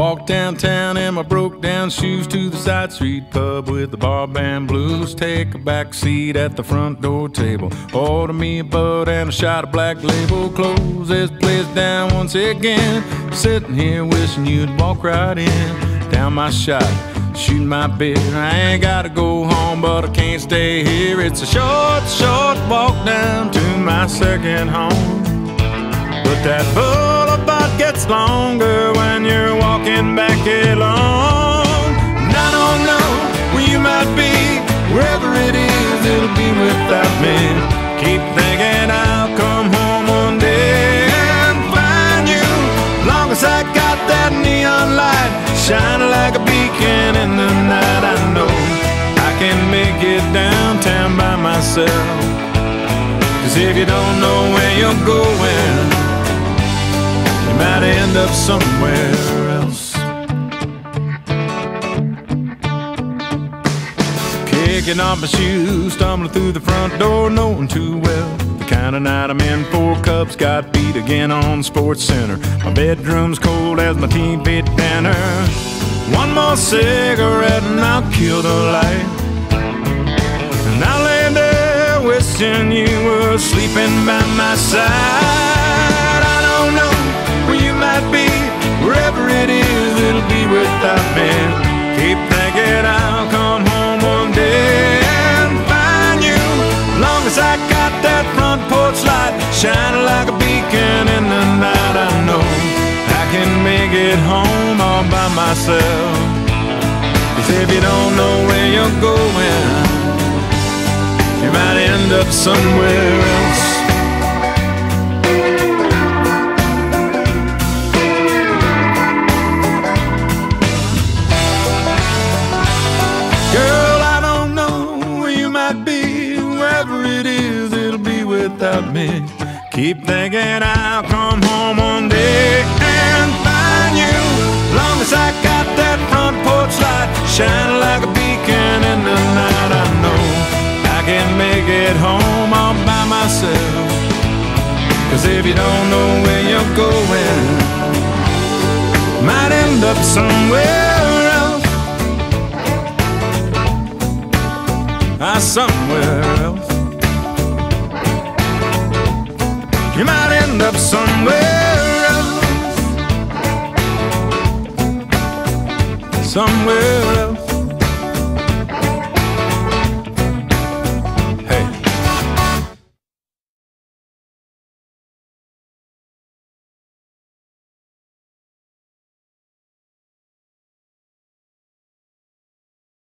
walked downtown in my broke down shoes to the side street pub with the bar band blues. Take a back seat at the front door table. Order me a bud and a shot of Black Label. Close this place down once again. Sitting here wishing you'd walk right in. Down my shot, shoot my beer. I ain't gotta go home, but I can't stay here. It's a short, short walk down to my second home. But that boulevard gets longer when you're walking back alone. And I don't know where you might be, wherever it is, it'll be without me. Keep thinking I'll come home one day and find you. Long as I got that neon light shining like a beacon in the night, I know I can make it downtown by myself. 'Cause if you don't know where you're going, you might end up somewhere else. Kicking off my shoes, stumbling through the front door, knowing too well the kind of night I'm in. 4 Cubs got beat again on Sports Center. My bedroom's cold as my TV dinner. One more cigarette and I'll kill the light. And I'll lay there wishing you were sleeping by my side. I don't know where you might be, wherever it is, it'll be without me. Keep thinking I'll come home one day and find you. Long as I got that front porch light shining like a beacon in the night, I know I can make it home all by myself. 'Cause if you don't know where you're going, you might end up somewhere else. Girl, I don't know where you might be, wherever it is, it'll be without me. Keep thinking I'll come home one day and find you. Long as I got that front porch light shining like a beacon in the night, I know I can make it home all by myself. 'Cause if you don't know where you're going, you might end up somewhere else. Somewhere else. You might end up somewhere else. Somewhere else.